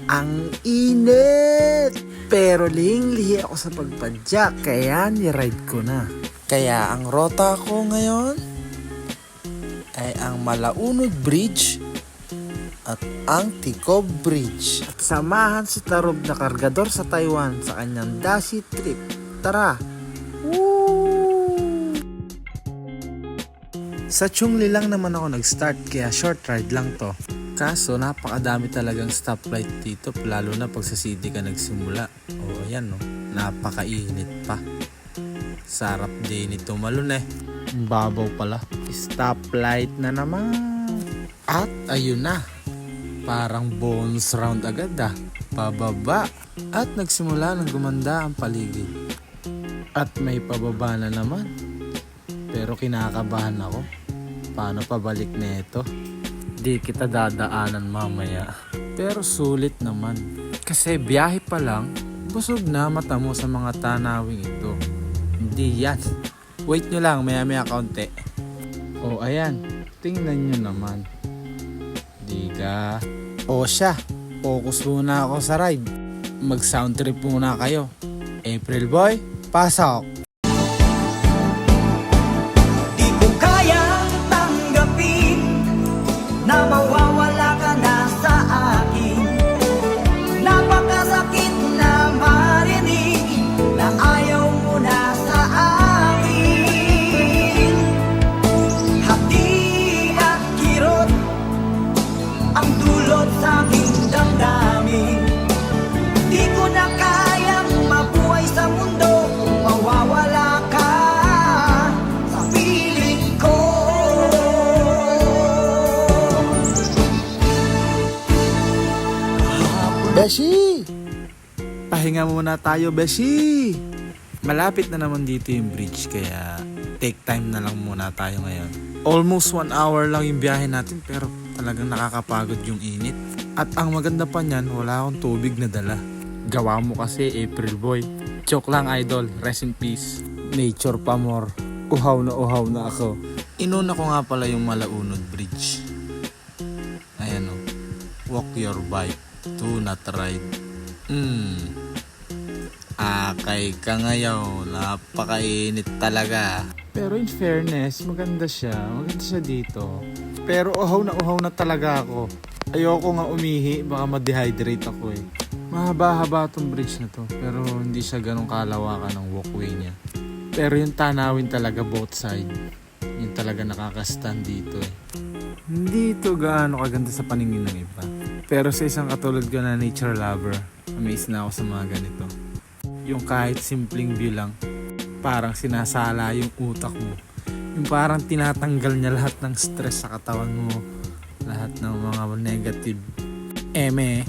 Ang init! Pero lihi ako sa pagpadyak, kaya ni-ride ko na. Kaya ang rota ko ngayon ay ang Malaunod Bridge at ang Ticob Bridge. At samahan si Tarob na kargador sa Taiwan sa kanyang Dashi trip. Tara! Woo! Sa Chungli lang naman ako nag-start kaya short ride lang to. Kaso napakadami talagang stoplight dito lalo na pag sa city ka nagsimula. O ayan no, napakainit pa. Sarap din ito malun eh. Babaw pala. Stoplight na naman. At ayun na. Parang bonus round agad ah. Pababa. At nagsimula ng gumanda ang paligid. At may pababa na naman. Pero kinakabahan ako. Paano pabalik nito? Di kita dadaanan mamaya. Pero sulit naman. Kasi biyahe pa lang, busog na mata mo sa mga tanawing ito. Hindi yan. Wait nyo lang, maya kaunti. O ayan, tingnan nyo naman. Di ka. O siya, focus muna ako sa ride. Mag sound trip muna kayo. April Boy, pasok! Di ko kayang tanggapin na mawawala ka na sa akin. Napakasakit na marinig na ayaw mo na sa akin. Hati at kirot ang dulot sa aking damdamin. Di ko na kayang mabuhay sa mundo kung mawawala ka sa piling ko. Beshi! Pahinga muna tayo, Beshi! Malapit na naman dito yung bridge kaya take time na lang muna tayo ngayon. Almost 1 hour lang yung biyahe natin pero talagang nakakapagod yung init. At ang maganda pa niyan, wala akong tubig na dala. Gawa mo kasi, April Boy. Joke lang, idol. Rest in peace. Nature pa more. Uhaw na ako. Inuna ko nga pala yung Malaunod Bridge. Ayan o. Walk your bike. Do not ride. Akay ka ngayon. Napakainit talaga. Pero in fairness, maganda siya. Maganda siya dito. Pero uhaw na talaga ako. Ayoko nga umihi. Baka ma-dehydrate ako eh. Mahaba-haba tong bridge na to. Pero hindi siya ganun kalawakan ng walkway niya. Pero yung tanawin talaga both side. Yung talaga nakaka-stand dito eh. Hindi ito gaano kaganda sa paningin ng iba. Pero sa isang katulad ko na nature lover, amazed na ako sa mga ganito. Yung kahit simpleng view lang, parang sinasala yung utak mo. Yung parang tinatanggal niya lahat ng stress sa katawan mo. Lahat ng mga negative eme.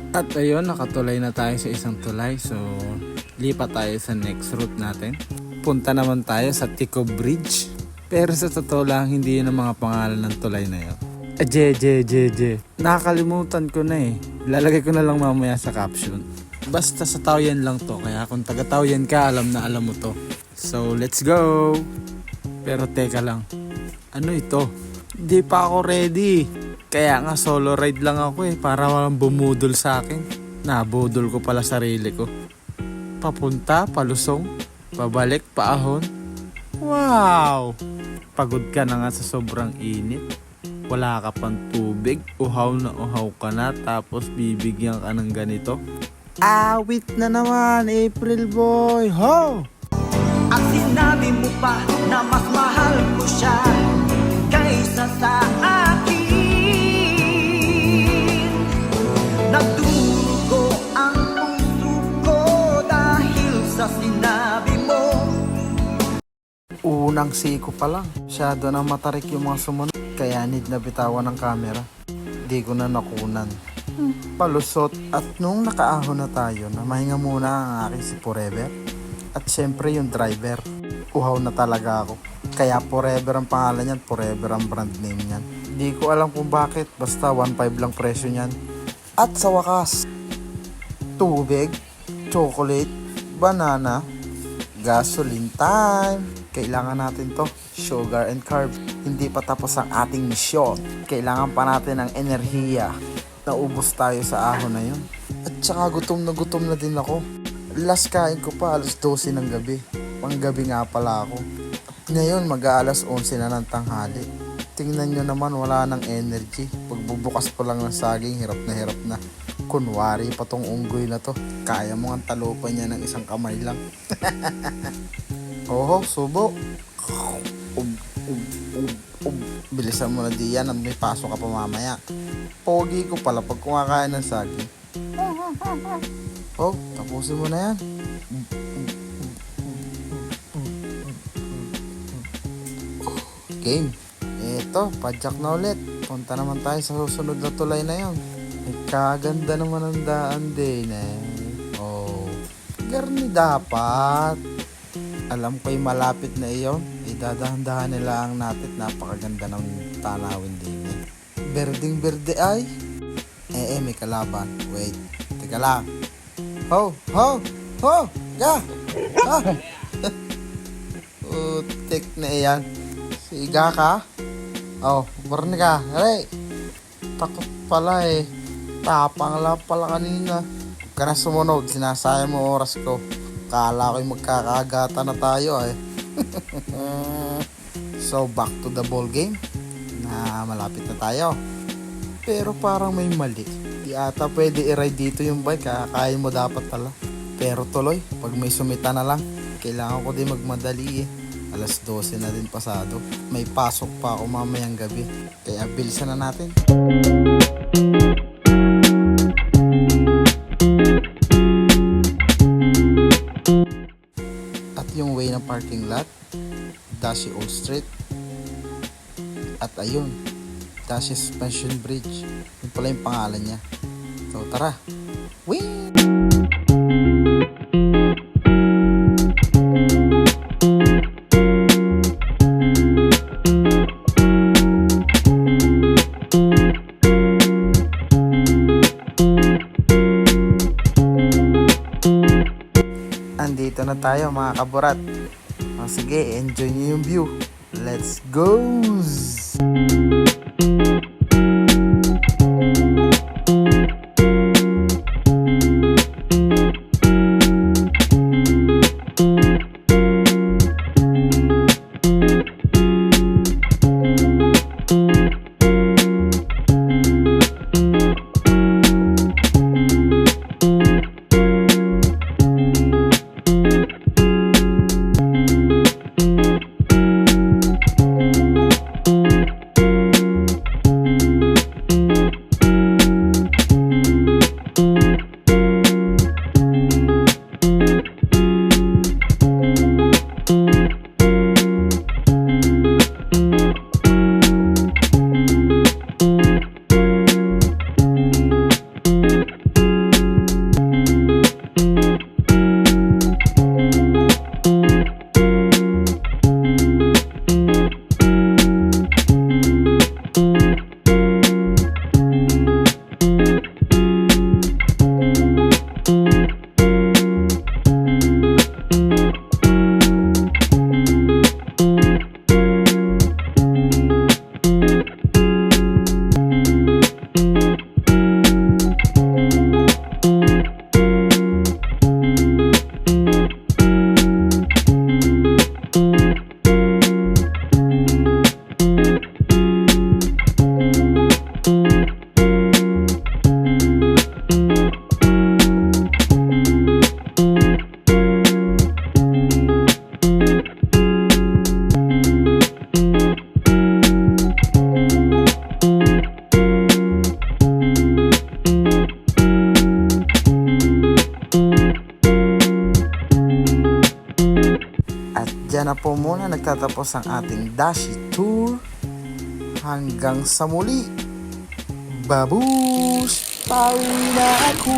At ayun, nakatulay na tayo sa isang tulay. So, lipat tayo sa next route natin. Punta naman tayo sa Ticob Bridge. Pero sa totoo lang, hindi yun ang mga pangalan ng tulay na yun. Nakakalimutan ko na eh. Lalagay ko na lang mamaya sa caption. Basta sa Taoyan lang to. Kaya kung taga Taoyan ka, alam na alam mo to. So, let's go! Pero teka lang. Ano ito? Hindi pa ako ready. Kaya nga solo ride lang ako eh. Para walang bumudol sa akin. Nabudol ko pala sarili ko. Papunta, palusong, pabalik, paahon. Wow! Pagod ka na nga sa sobrang init. Wala ka pang tubig. Uhaw na uhaw ka na. Tapos bibigyan ka ng ganito. Awit na naman, April Boy! Ho! At sinabi mo pa na mas mahal ko siya kaysa sa akin. Nagdurugo ang puso ko dahil sa sinabi mo. Unang siko pa lang. Masyado na matarik yung mga sumunod. Kaya need na bitawan ng camera. Di ko na nakunan. Palusot. At nung nakaahon na tayo, na mahinga muna ang aking si Forever. At syempre yung driver. Uhaw na talaga ako. Kaya Forever ang pangalan niyan. Forever ang brand name niyan. Di ko alam kung bakit. Basta 1.5 lang presyo niyan. At sa wakas, tubig, chocolate, banana, gasoline time. Kailangan natin to. Sugar and carbs. Hindi pa tapos ang ating misyon. Kailangan pa natin ng enerhiya. naubos tayo sa ahon na yun. At saka gutom na din ako. Last kain ko pa alas 12 ng gabi. Panggabi nga pala ako. At ngayon mag-aalas 11 na ng tanghali. Tingnan nyo naman, wala nang energy. Pagbubukas ko lang ng saging, hirap na. Kunwari pa tong unggoy na to. Kaya mo ang talupan niya ng isang kamay lang. Oho, subo. Bilisan mo na diyan at may pasok ka pa mamaya. Pogi ko pala pag kumakain ng saging. Oh, tapusin mo na yan. Game. Eto, padyak na ulit. Punta naman tayo sa susunod na tulay na yon. Kaganda naman ang daan din eh. Oh, garni dapat. Alam ko'y malapit na iyon. Idadahan-dahan nila ang natin. Napakaganda ng tanawin din eh. Berding berde ay. May kalaban. Wait, teka lang. Ho! Ya! Utik na iyan. Siga ka? Oh, barni ka. Aray! Takot pala eh. Tapang lang pala kanina. Huwag ka na sumunod. Sinasayang mo oras ko. Kala ko'y magkakagata na tayo eh. So, back to the ball game. Na malapit na tayo. Pero parang may mali. Di ata pwede i-ride dito yung bike. Kaya mo dapat pala. Pero tuloy, pag may sumita na lang, kailangan ko din magmadali eh. Alas 12 na din pasado. May pasok pa ako mamayang gabi. Kaya bilisan na natin. At yung way ng parking lot, Dashi Old Street. At ayun, Dashi Suspension Bridge. Yun pala yung pangalan niya. So tara. Wing! Andito na tayo mga kaburat. Sige, enjoy nyo yung view. Let's go! Diyan na po muna nagtatapos ang ating Dashi Tour. Hanggang sa muli. Babush! Pauwi na ako!